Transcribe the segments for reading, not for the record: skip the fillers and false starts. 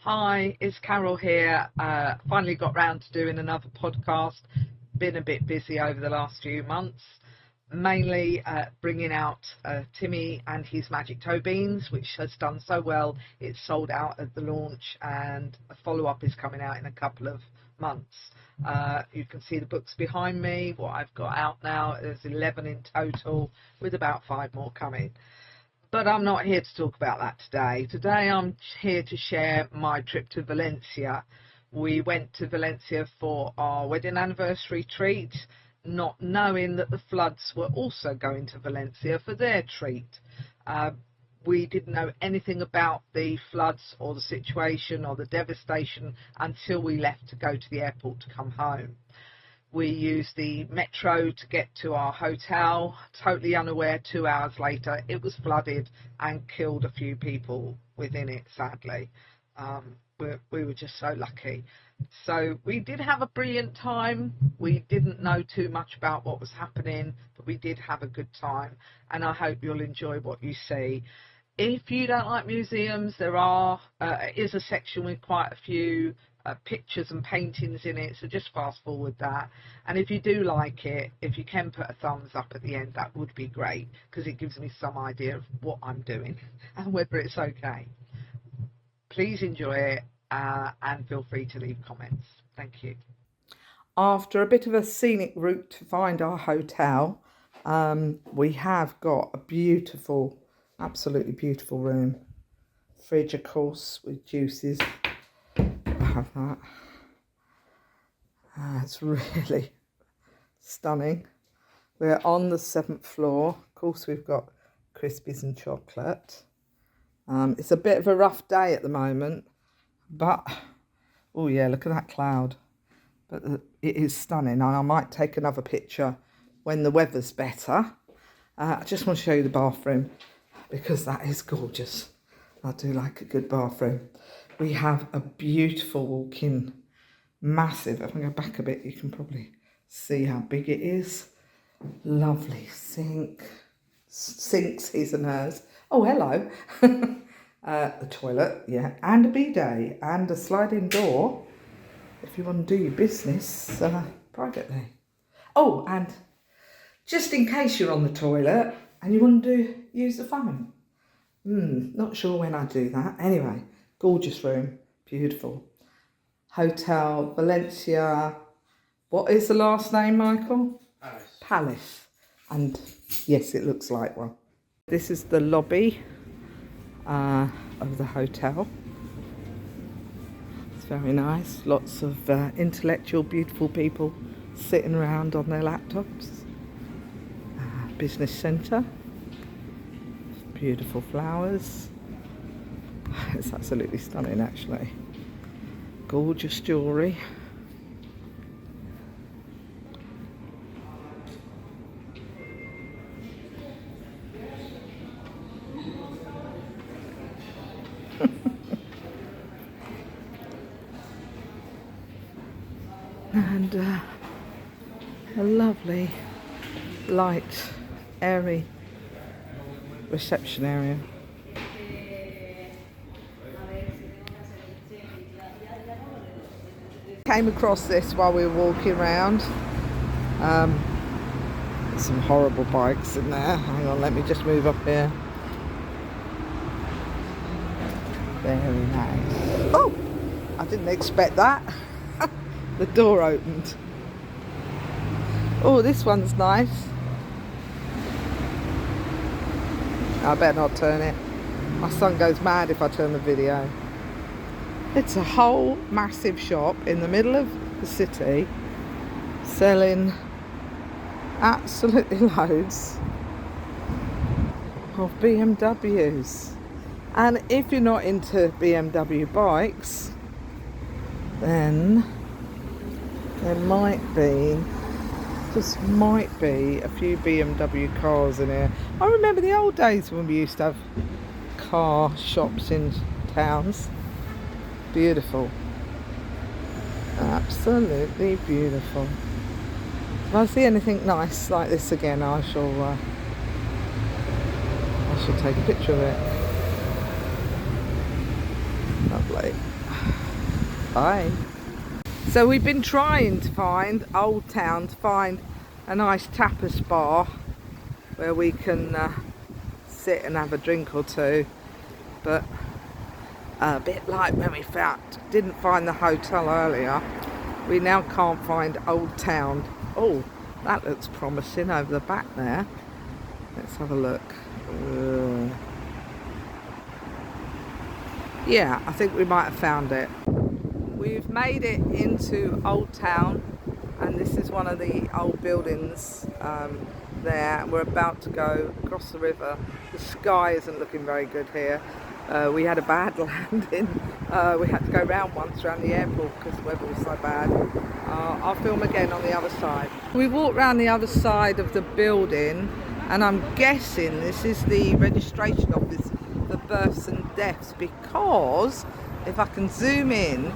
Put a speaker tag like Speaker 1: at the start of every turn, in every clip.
Speaker 1: Hi, it's Carol here. Finally got round to doing another podcast. Been a bit busy over the last few months, mainly bringing out Timmy and his Magic Toe Beans, which has done so well. It's sold out at the launch, and a follow-up is coming out in a couple of months. You can see the books behind me. What I've got out now, there's 11 in total, with about 5 more coming. But I'm not here to talk about that today. Today I'm here to share my trip to Valencia. We went to Valencia for our wedding anniversary treat, not knowing that the floods were also going to Valencia for their treat. We didn't know anything about the floods or the situation or the devastation until we left to go to the airport to come home. We used the metro to get to our hotel, totally unaware 2 hours later it was flooded and killed a few people within it, sadly. We were just so lucky. So we did have a brilliant time. We didn't know too much about what was happening, but we did have a good time, and I hope you'll enjoy what you see. If you don't like museums, there is a section with quite a few pictures and paintings in it, so just fast forward that. And if you do like it, if you can put a thumbs up at the end, that would be great, because it gives me some idea of what I'm doing and whether it's okay. Please enjoy it and feel free to leave comments. Thank you.
Speaker 2: After a bit of a scenic route to find our hotel, we have got a beautiful, absolutely beautiful room. Fridge, of course, with juices. Have that. It's really stunning. We're on the 7th floor. Of course, we've got Crispies and chocolate. It's a bit of a rough day at the moment, but oh yeah, look at that cloud. But it is stunning, and I might take another picture when the weather's better. I just want to show you the bathroom because that is gorgeous. I do like a good bathroom. We have a beautiful walk-in, massive. If I go back a bit, you can probably see how big it is. Lovely sinks, his and hers. Oh, hello. The toilet, yeah, and a bidet, and a sliding door if you want to do your business privately. Oh, and just in case you're on the toilet and you want to use the phone. Not sure when I do that. Anyway, gorgeous room, beautiful. Hotel Valencia. What is the last name, Michael? Palace. And yes, it looks like one. This is the lobby of the hotel. It's very nice. Lots of intellectual, beautiful people sitting around on their laptops. Business centre. Beautiful flowers. It's absolutely stunning, actually. Gorgeous jewellery. And a lovely, light, airy reception area. Came across this while we were walking around. Some horrible bikes in there. Hang on, let me just move up here. Very nice. Oh, I didn't expect that. The door opened. Oh, this one's nice. I better not turn it. My son goes mad if I turn the video. It's a whole massive shop in the middle of the city selling absolutely loads of BMWs. And if you're not into BMW bikes, then there might be, just might be, a few BMW cars in here. I remember the old days when we used to have car shops in towns. Beautiful. Absolutely beautiful. If I see anything nice like this again, I shall take a picture of it. Lovely. Bye. So we've been trying to find Old Town, to find a nice tapas bar where we can sit and have a drink or two, but a bit like when we didn't find the hotel earlier, we now can't find Old Town. Oh, that looks promising over the back there. Let's have a look. Yeah, I think we might have found it. We've made it into Old Town, and this is one of the old buildings there. We're about to go across the river. The sky isn't looking very good here. We had a bad landing. We had to go round once around the airport because the weather was so bad. I'll film again on the other side. We walked around the other side of the building, and I'm guessing this is the registration office for births and deaths, because if I can zoom in,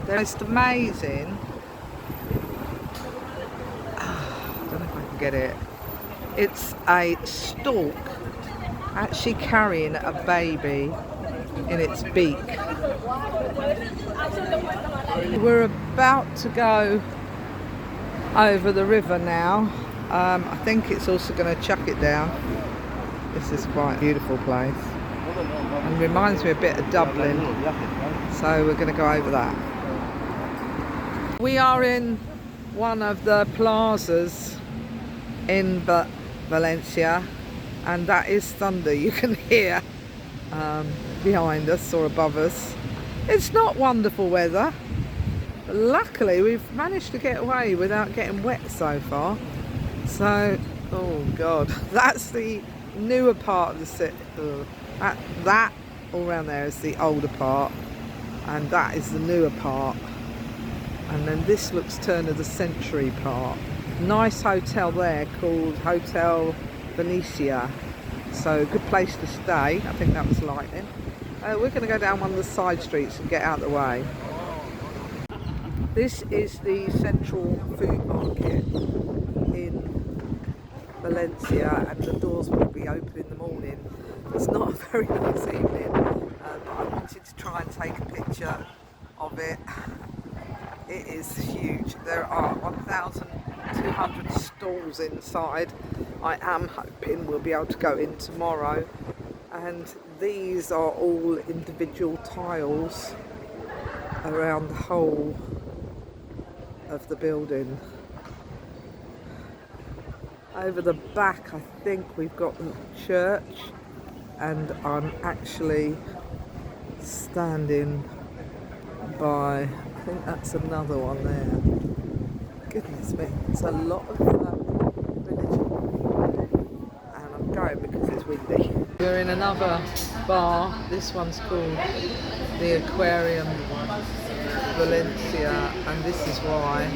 Speaker 2: they're just amazing. I don't know if I can get it. It's a stork actually carrying a baby in its beak. We're about to go over the river now. I think it's also going to chuck it down. This is quite a beautiful place and reminds me a bit of Dublin, so we're going to go over that. We are in one of the plazas in Valencia, and that is thunder you can hear behind us or above us. It's not wonderful weather, but luckily we've managed to get away without getting wet so far. So, oh god, that's the newer part of the city. That all around there is the older part, and that is the newer part, and then this looks turn of the century part. Nice hotel there called Hotel Valencia, so a good place to stay. I think that was lightning. We're going to go down one of the side streets and get out of the way. This is the central food market in Valencia, and the doors will be open in the morning. It's not a very nice evening, but I wanted to try and take a picture of it. It is huge. There are 1,200 stalls inside. I am hoping we'll be able to go in tomorrow, and these are all individual tiles around the whole of the building. Over the back I think we've got the church, and I'm actually standing by, I think that's another one there. Goodness me, it's a lot of religion, and I'm going because it's windy. We're in another bar. This one's called the Aquarium Valencia, and this is why.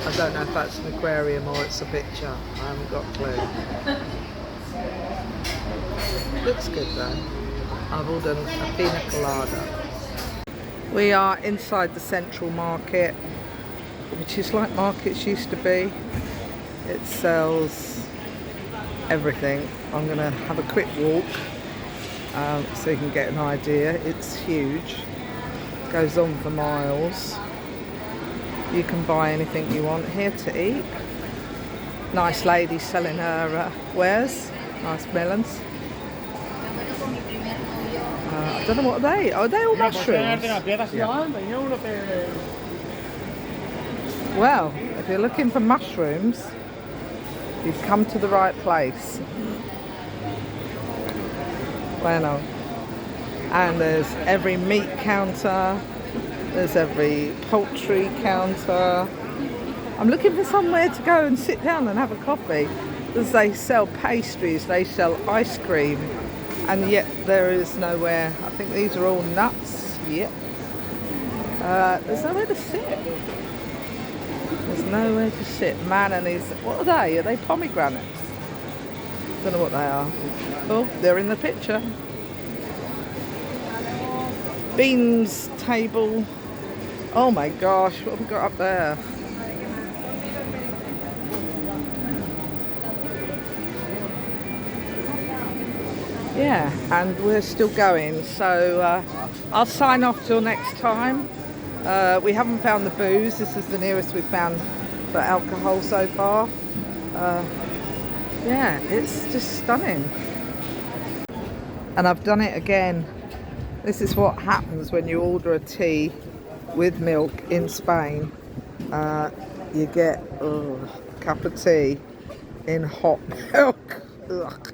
Speaker 2: I don't know if that's an aquarium or it's a picture. I haven't got a clue. Looks good though. I've ordered a pina colada. We are inside the central market, which is like markets used to be. It sells everything. I'm going to have a quick walk so you can get an idea. It's huge. It goes on for miles. You can buy anything you want here to eat. Nice lady selling her wares. Nice melons. I don't know what are they. Are they all mushrooms? Yeah. Well, if you're looking for mushrooms, you've come to the right place. Bueno. And there's every meat counter. There's every poultry counter. I'm looking for somewhere to go and sit down and have a coffee, because they sell pastries, they sell ice cream, and yet there is nowhere. I think these are all nuts. Yep. There's nowhere to sit. There's nowhere to sit. Man, and these, what are they? Are they pomegranates? Don't know what they are. Oh, they're in the picture. Beans table. Oh my gosh, what have we got up there? Yeah, and we're still going, so I'll sign off till next time. We haven't found the booze. This is the nearest we've found for alcohol so far. Yeah, it's just stunning. And I've done it again. This is what happens when you order a tea with milk in Spain. You get a cup of tea in hot milk. Ugh.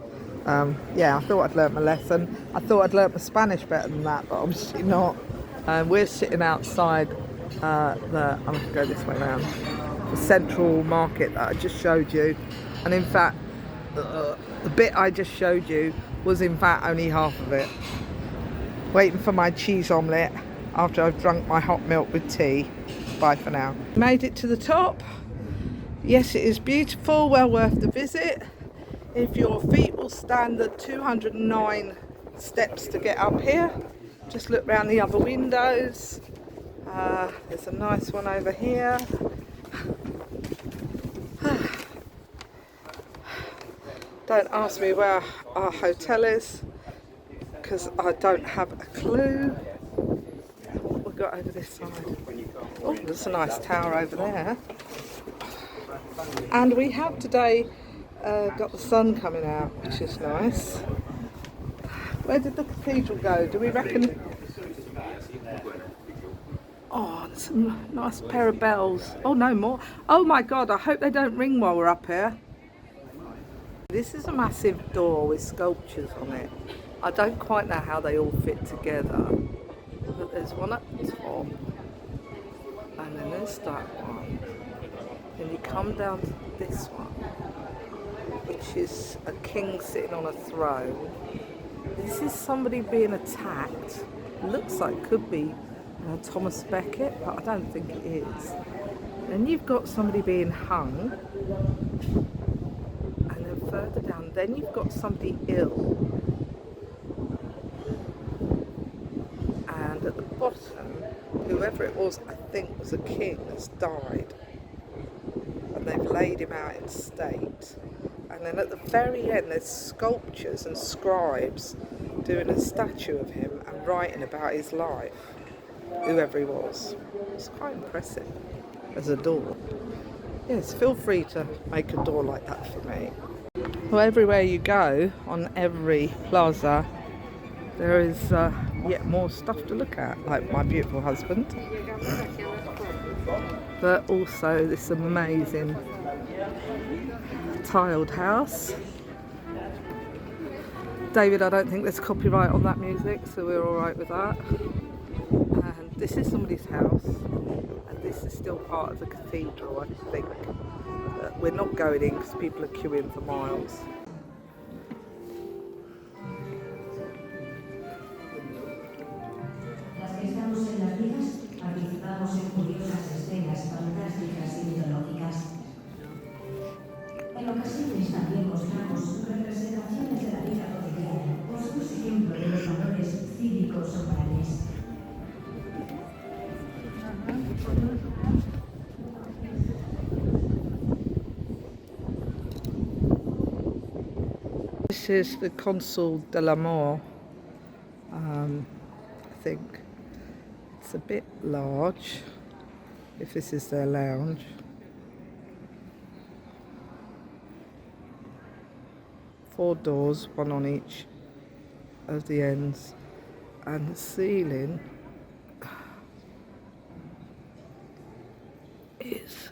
Speaker 2: Yeah, I thought I'd learnt my lesson. I thought I'd learnt my Spanish better than that, but obviously not. We're sitting outside I'm going to go this way around, the central market that I just showed you. And in fact, the bit I just showed you was in fact only half of it. Waiting for my cheese omelette after I've drunk my hot milk with tea. Bye for now. Made it to the top. Yes, it is beautiful, well worth the visit. If your feet will stand the 209 steps to get up here, just look round the other windows. There's a nice one over here. Don't ask me where our hotel is, because I don't have a clue. What we've got over this side. Oh, there's a nice tower over there. And we have today got the sun coming out, which is nice. Where did the cathedral go? Do we reckon? Oh, there's a nice pair of bells. Oh, no more. Oh my God, I hope they don't ring while we're up here. This is a massive door with sculptures on it. I don't quite know how they all fit together. But there's one at the top. And then there's that one. Then you come down to this one, which is a king sitting on a throne. This is somebody being attacked. Looks like could be Thomas Becket, but I don't think it is. Then you've got somebody being hung. And then further down, then you've got somebody ill. And at the bottom, whoever it was, I think was a king that's died. And they've laid him out in state. And then at the very end, there's sculptures and scribes doing a statue of him and writing about his life, whoever he was. It's quite impressive as a door. Yes, feel free to make a door like that for me. Well, everywhere you go, on every plaza, there is yet more stuff to look at, like my beautiful husband. But also this amazing tiled house. David, I don't think there's copyright on that music, so we're all right with that. And this is somebody's house, and this is still part of the cathedral, I think. But we're not going in because people are queuing for miles.
Speaker 3: En ocasiones también mostramos representaciones de la vida cotidiana o somos ejemplo de los valores cívicos o morales.
Speaker 2: This is the Consul de l'Amor. I think it's a bit large, if this is their lounge. Four doors, one on each of the ends, and the ceiling is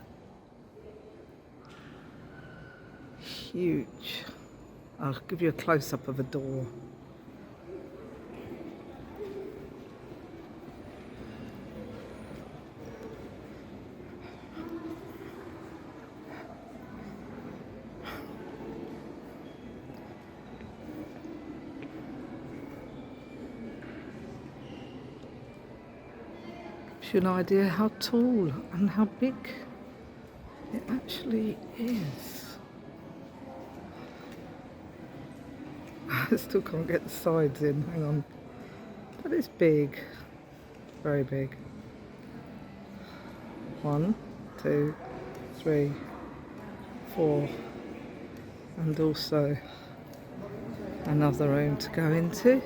Speaker 2: huge. I'll give you a close-up of a door. Gives you an idea how tall and how big it actually is. I still can't get the sides in, hang on. But it's big, very big. 1, 2, 3, 4, and also Another room to go into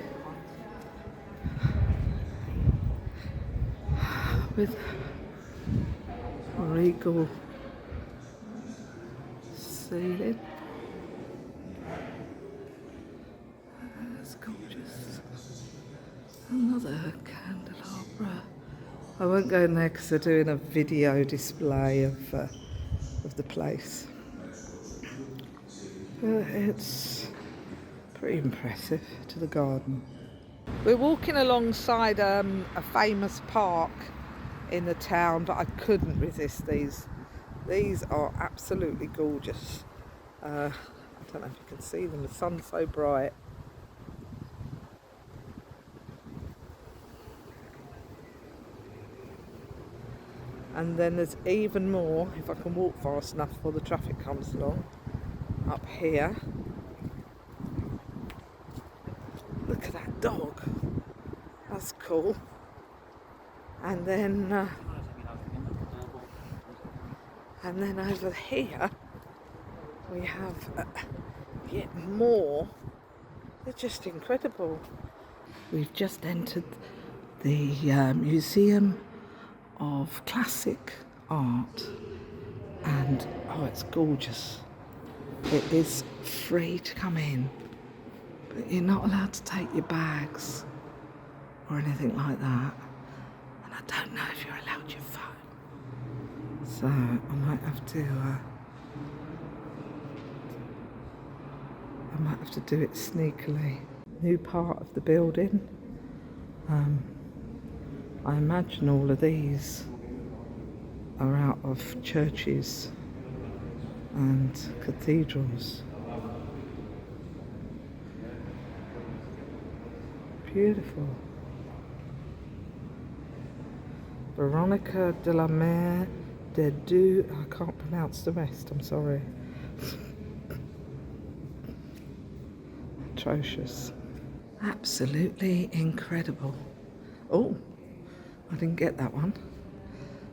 Speaker 2: with regal ceiling. That's gorgeous. Another candelabra. I won't go in there because they're doing a video display of the place. But it's pretty impressive to the garden. We're walking alongside a famous park in the town, but I couldn't resist these. These are absolutely gorgeous. I don't know if you can see them, the sun's so bright. And then there's even more, if I can walk fast enough before the traffic comes along, up here. Look at that dog. That's cool. And then over here we have yet more. They're just incredible. We've just entered the Museum of Classic Art, and oh, it's gorgeous. It is free to come in, but you're not allowed to take your bags or anything like that, and I don't know if you're allowed your phone, so I might have to do it sneakily. New part of the building. I imagine all of these are out of churches and cathedrals. Beautiful. Veronica de la Mer de Deux. I can't pronounce the rest, I'm sorry. Atrocious. Absolutely incredible. Oh, I didn't get that one.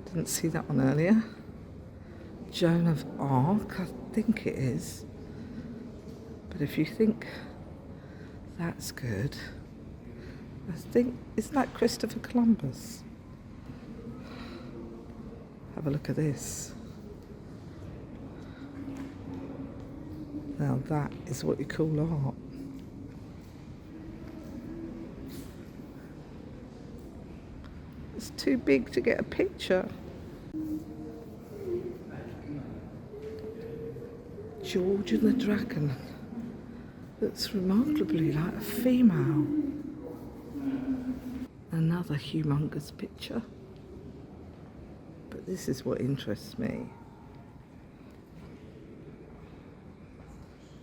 Speaker 2: Didn't see that one earlier. Joan of Arc, I think it is. But if you think that's good, I think, isn't that Christopher Columbus? Have a look at this. Now that is what you call art. It's too big to get a picture. George and the Dragon. Looks remarkably like a female. Another humongous picture. But this is what interests me.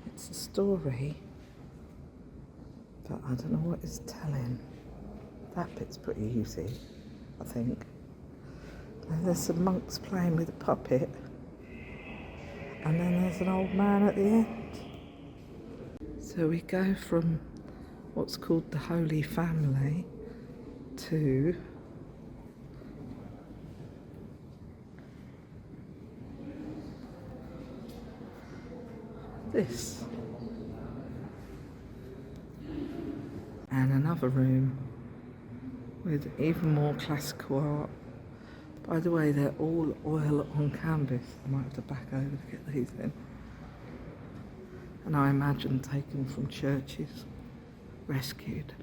Speaker 2: It's a story, but I don't know what it's telling. That bit's pretty easy, I think. And there's some monks playing with a puppet. And then there's an old man at the end. So we go from what's called the Holy Family to this. And another room with even more classical art. By the way, they're all oil on canvas. I might have to back over to get these in. And I imagine taken from churches, rescued.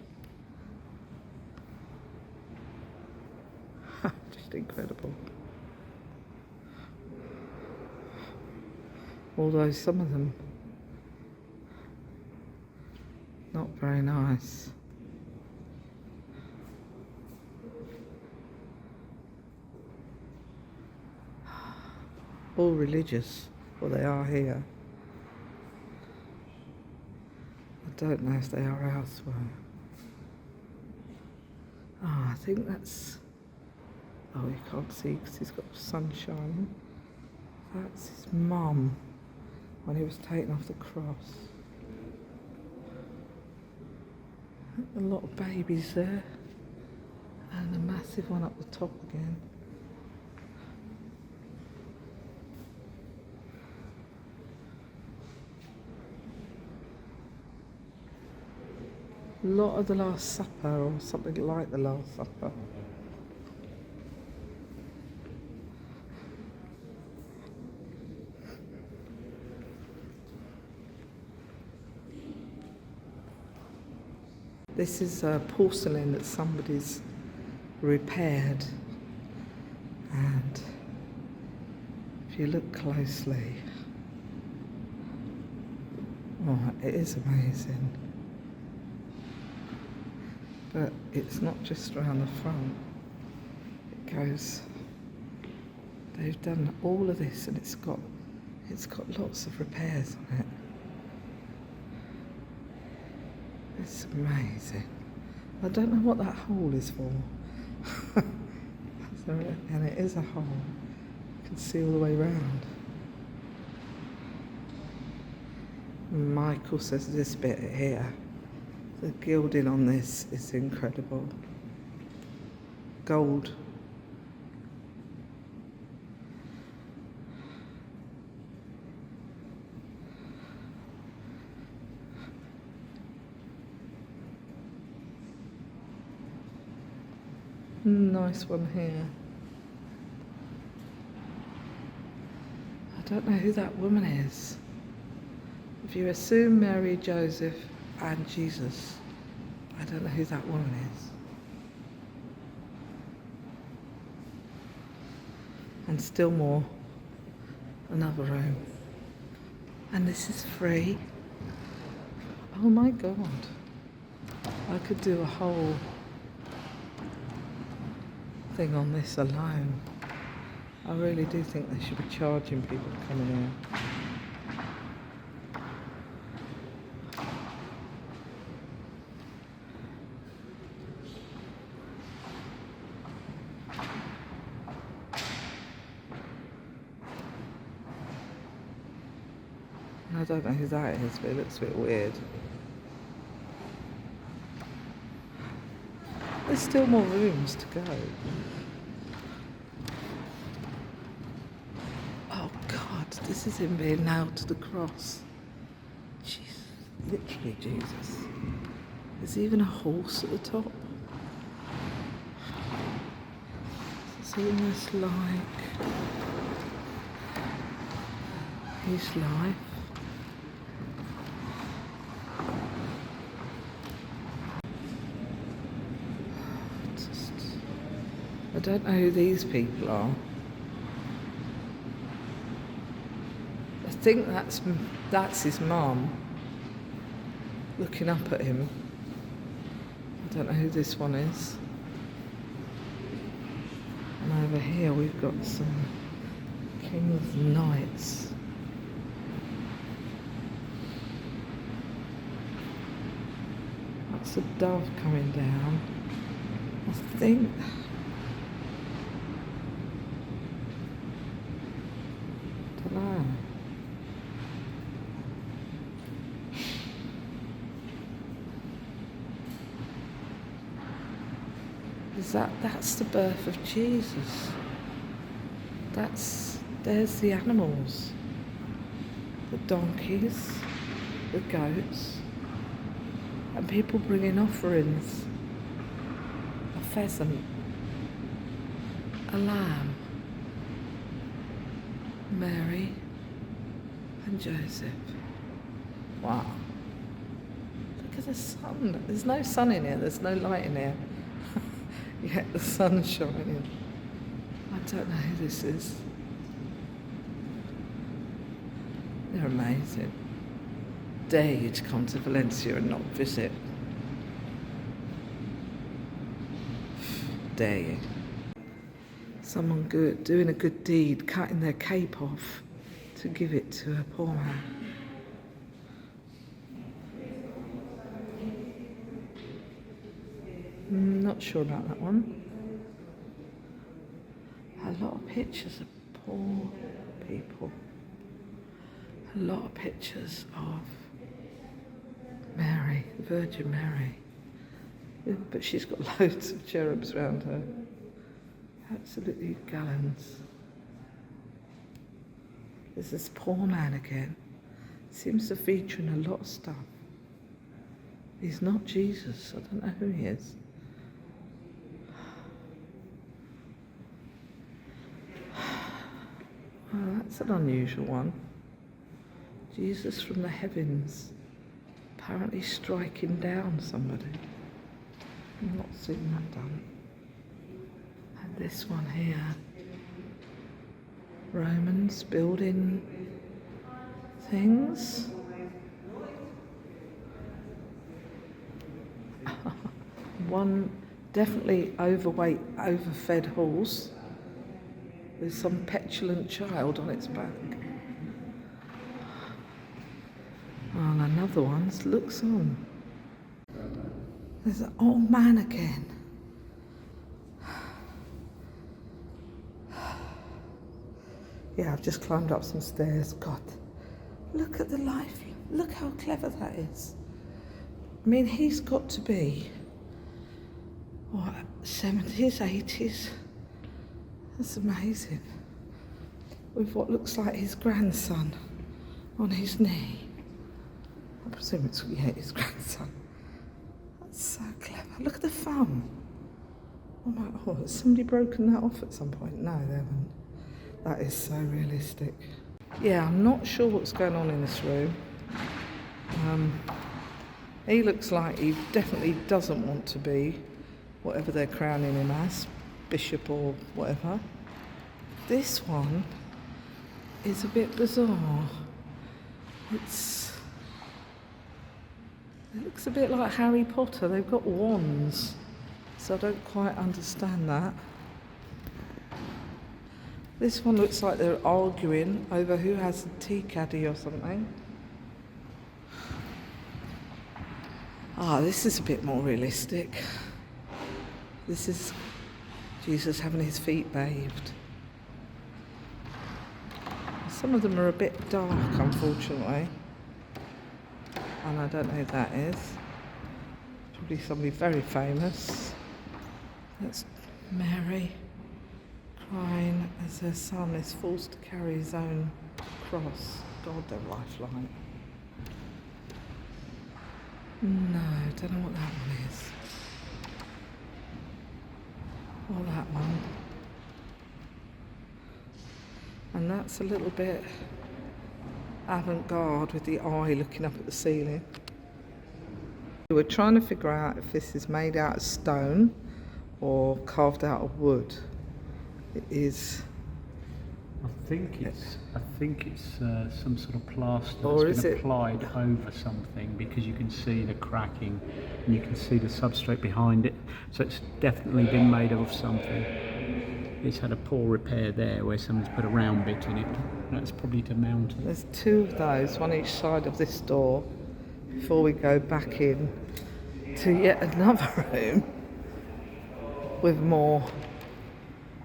Speaker 2: Just incredible. Although some of them not very nice. All religious, well they are here. I don't know if they are elsewhere. Oh, I think that's, oh you can't see because he's got the sun shining. That's his mum when he was taken off the cross. A lot of babies there, and a massive one up the top again. A lot of the Last Supper or something like the Last Supper. This is porcelain that somebody's repaired, and if you look closely, oh, it is amazing. But it's not just around the front, it goes, they've done all of this and it's got lots of repairs on it. It's amazing. I don't know what that hole is for. And it is a hole. You can see all the way around. Michael says this bit here, the gilding on this is incredible. Gold. Nice one here. I don't know who that woman is. If you assume Mary, Joseph and Jesus, I don't know who that woman is. And still more. Another room. And this is free. Oh my God. I could do a whole thing on this alone. I really do think they should be charging people to come in here. I don't know who that is, but it looks a bit weird. There's still more rooms to go. Oh God, this is him being nailed to the cross. Jesus, literally Jesus. There's even a horse at the top. It's almost like his life. I don't know who these people are. I think that's his mum looking up at him. I don't know who this one is. And over here we've got some King's Knights. That's a dove coming down. I think that's the birth of Jesus. There's the animals, the donkeys, the goats, and people bringing offerings, a pheasant, a lamb, Mary and Joseph. Wow. Look at the sun. There's no sun in here, there's no light in here. Yet the sun's shining. I don't know who this is. They're amazing. Dare you to come to Valencia and not visit. Dare you. Someone good, doing a good deed, cutting their cape off to give it to a poor man. Not sure about that one. A lot of pictures of poor people. A lot of pictures of Mary, the Virgin Mary. But she's got loads of cherubs around her. Absolutely gallons. There's this poor man again. Seems to feature in a lot of stuff. He's not Jesus. I don't know who he is. Oh, that's an unusual one. Jesus from the heavens, apparently striking down somebody. I've not seen that done. And this one here, Romans building things. One definitely overweight, overfed horse with some petulant child on its back. And another one looks on. There's an old man again. Yeah, I've just climbed up some stairs. God, look at the life. Look how clever that is. I mean, he's got to be, what, 70s, 80s? That's amazing. With what looks like his grandson on his knee. I presume it's, yeah, his grandson. That's so clever. Look at the thumb. Oh my, oh, has somebody broken that off at some point? No, they haven't. That is so realistic. Yeah, I'm not sure what's going on in this room. He looks like he definitely doesn't want to be whatever they're crowning him as, bishop or whatever. This one is a bit bizarre. It looks a bit like Harry Potter. They've got wands, so I don't quite understand that. This one looks like they're arguing over who has the tea caddy or something. Ah, this is a bit more realistic. This is Jesus having his feet bathed. Some of them are a bit dark, unfortunately. And I don't know who that is. Probably somebody very famous. That's Mary crying as her son is forced to carry his own cross. God, they're lifeline. No, don't know what that one is. Or that one. And that's a little bit avant-garde with the eye looking up at the ceiling. We're trying to figure out if this is made out of stone or carved out of wood. It is.
Speaker 4: I think it's some sort of plaster
Speaker 2: Or
Speaker 4: that's
Speaker 2: is
Speaker 4: been
Speaker 2: it-
Speaker 4: applied over something, because you can see the cracking and you can see the substrate behind it. So it's definitely been made of something. It's had a poor repair there where someone's put a round bit in it. That's probably to mount it.
Speaker 2: There's two of those, one each side of this door, before we go back in to yet another room with more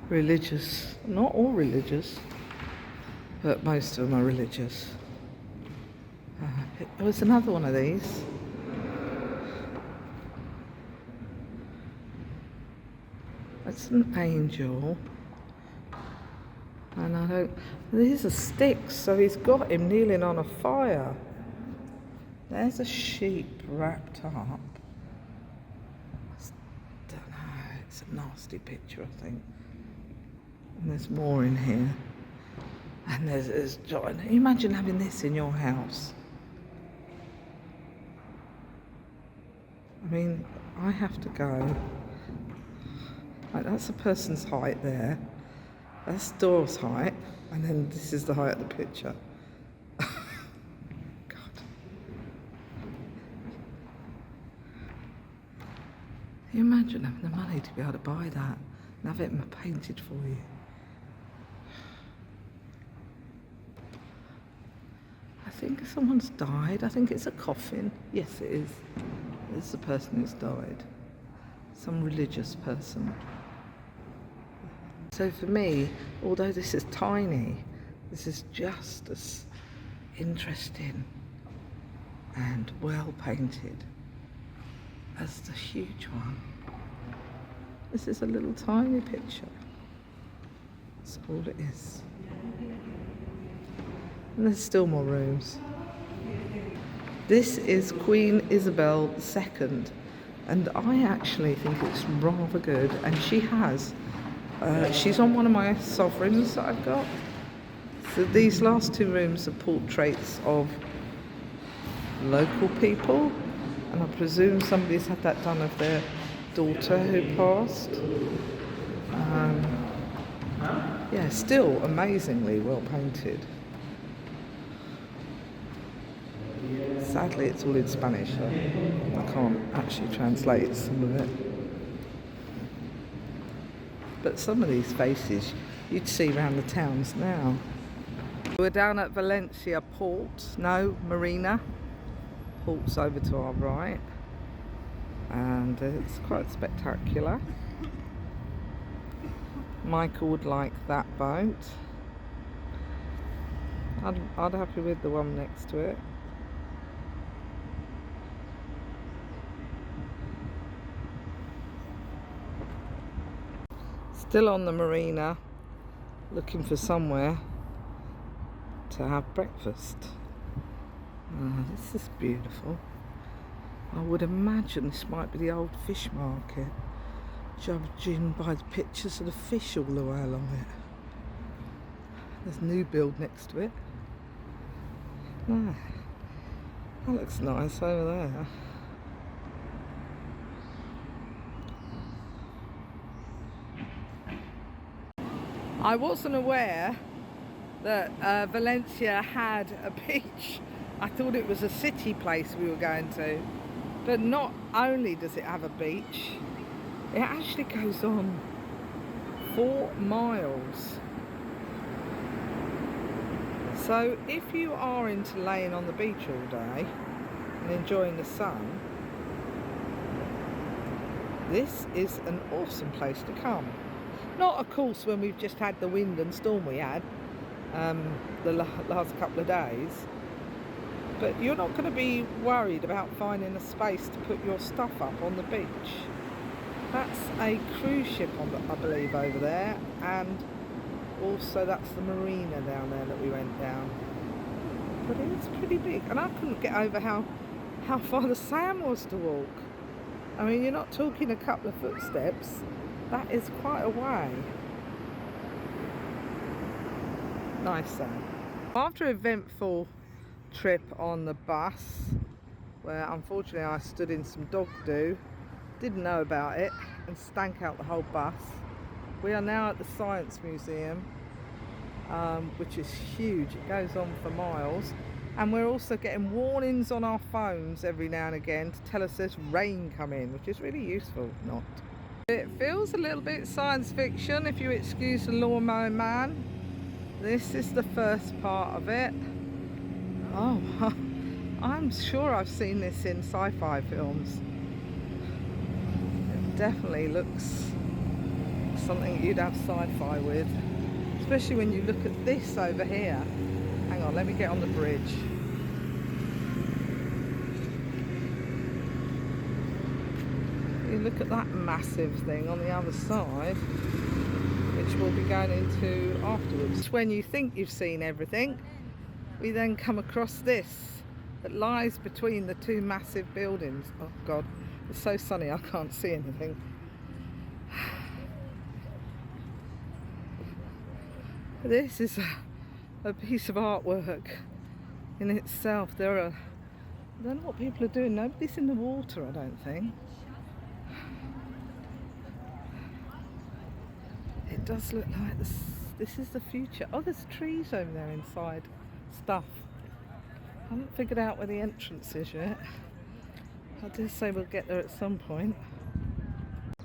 Speaker 2: religious, not all religious, but most of them are religious. There was another one of these. It's an angel. And I don't, these are sticks, so he's got him kneeling on a fire. There's a sheep wrapped up. I don't know, it's a nasty picture, I think. And there's more in here. And there's John. Imagine having this in your house. I mean, I have to go. Like, that's a person's height there. That's Dora's height. And then this is the height of the picture. God. Can you imagine having the money to be able to buy that and have it painted for you? I think someone's died. I think it's a coffin. Yes, it is. It's the person who's died. Some religious person. So for me, although this is tiny, this is just as interesting and well painted as the huge one. This is a little tiny picture. That's all it is. And there's still more rooms. This is Queen Isabel II, and I actually think it's rather good. And she's on one of my sovereigns that I've got. So these last two rooms are portraits of local people, and I presume somebody's had that done of their daughter who passed. Yeah, still amazingly well painted. Sadly, it's all in Spanish, so I can't actually translate some of it. But some of these faces you'd see around the towns now. We're down at Valencia Port, no, Marina. Port's over to our right, and it's quite spectacular. Michael would like that boat. I'd happy with the one next to it. Still on the marina, looking for somewhere to have breakfast. This is beautiful. I would imagine this might be the old fish market, judging by the pictures of the fish all the way along it. There's a new build next to it. That looks nice over there. I wasn't aware that Valencia had a beach. I thought it was a city place we were going to. But not only does it have a beach, it actually goes on 4 miles. So if you are into laying on the beach all day and enjoying the sun, this is an awesome place to come. Not, of course, when we've just had the wind and storm we had the last couple of days, but you're not going to be worried about finding a space to put your stuff up on the beach. That's a cruise ship, I believe, over there, and also that's the marina down there that we went down. But it's pretty big, and I couldn't get over how far the sand was to walk. I mean, you're not talking a couple of footsteps. That is quite a way. Nice sand. After an eventful trip on the bus, where unfortunately I stood in some dog do, didn't know about it, and stank out the whole bus, we are now at the Science Museum, which is huge. It goes on for miles, and we're also getting warnings on our phones every now and again to tell us there's rain coming, which is really useful. Not. It feels a little bit science fiction, if you excuse the lawnmower man. This is the first part of it. Oh, I'm sure I've seen this in sci-fi films. It definitely looks something you'd have sci-fi with, especially when you look at this over here. Hang on, let me get on the bridge. You look at that massive thing on the other side, which we'll be going into afterwards. When you think you've seen everything, we then come across this that lies between the two massive buildings. Oh God, it's so sunny I can't see anything. This is a piece of artwork in itself. I don't know what people are doing. Nobody's in the water, I don't think. It does look like this is the future. Oh, there's trees over there inside stuff. I haven't figured out where the entrance is yet. I dare say we'll get there at some point.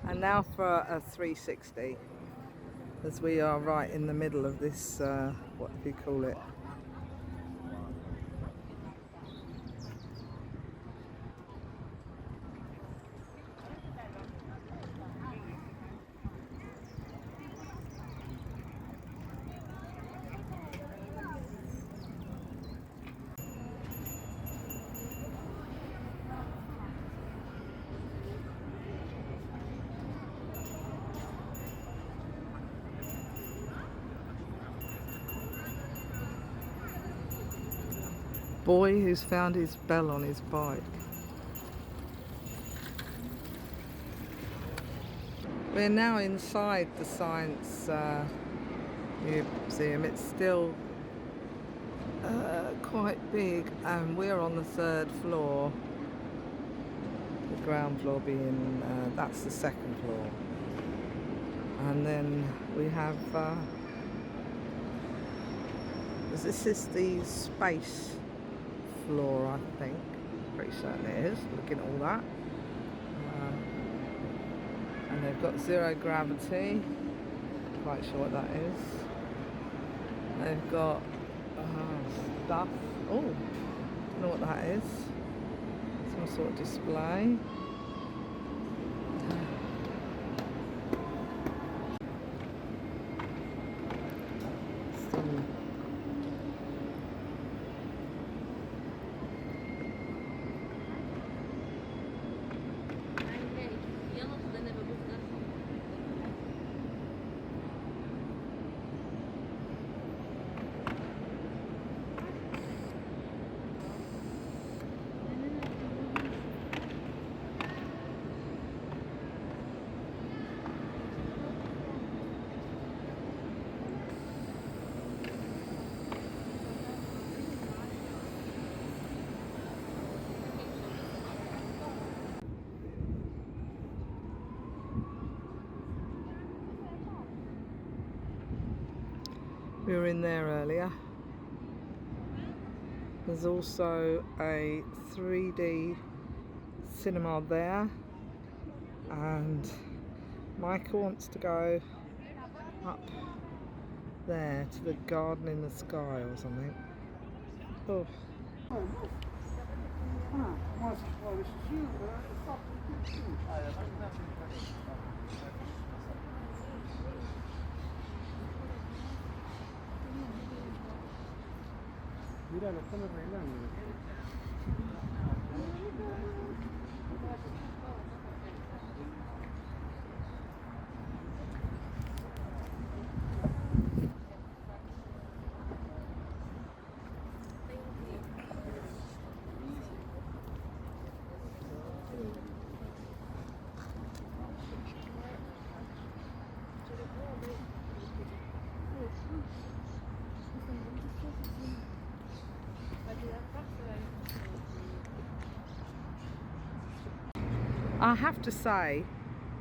Speaker 2: And now for a 360, as we are right in the middle of this, what do you call it? boy who's found his bell on his bike. We're now inside the Science Museum. It's still quite big, and we're on the 3rd floor. The ground floor being, that's the 2nd floor. And then we have, this is the space floor, I think. Pretty certain it is, looking at all that. And they've got zero gravity. Quite sure what that is. They've got stuff. Oh, don't know what that is. Some sort of display. We were in there earlier. There's also a 3D cinema there, and Michael wants to go up there to the garden in the sky or something. Oh.
Speaker 5: Mira, lo están arreglando.
Speaker 2: I have to say,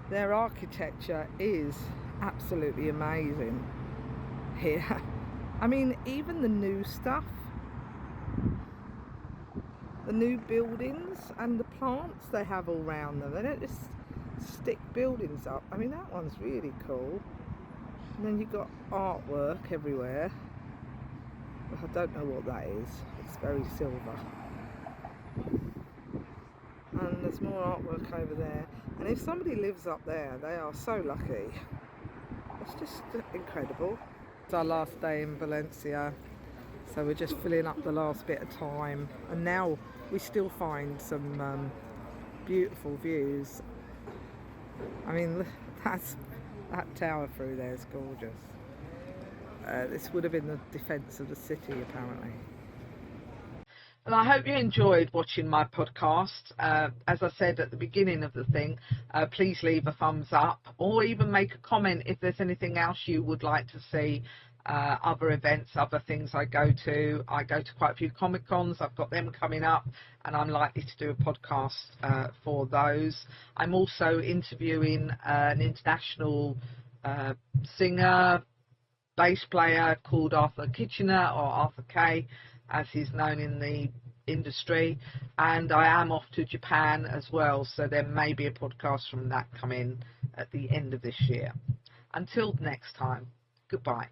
Speaker 2: their architecture is absolutely amazing here. I mean, even the new stuff, the new buildings and the plants they have all around them, they don't just stick buildings up. I mean, that one's really cool. And then you've got artwork everywhere. I don't know what that is. It's very silver. And there's more artwork over there. And if somebody lives up there, they are so lucky. It's just incredible. It's our last day in Valencia, so we're just filling up the last bit of time. And now we still find some beautiful views. I mean, that tower through there is gorgeous. This would have been the defence of the city, apparently.
Speaker 1: And I hope you enjoyed watching my podcast. As I said at the beginning of the thing, please leave a thumbs up or even make a comment if there's anything else you would like to see, other events, other things I go to. I go to quite a few Comic Cons. I've got them coming up and I'm likely to do a podcast for those. I'm also interviewing an international singer, bass player called Arthur Kitchener, or Arthur K, as he's known in the industry, and I am off to Japan as well, so there may be a podcast from that coming at the end of this year. Until next time, goodbye.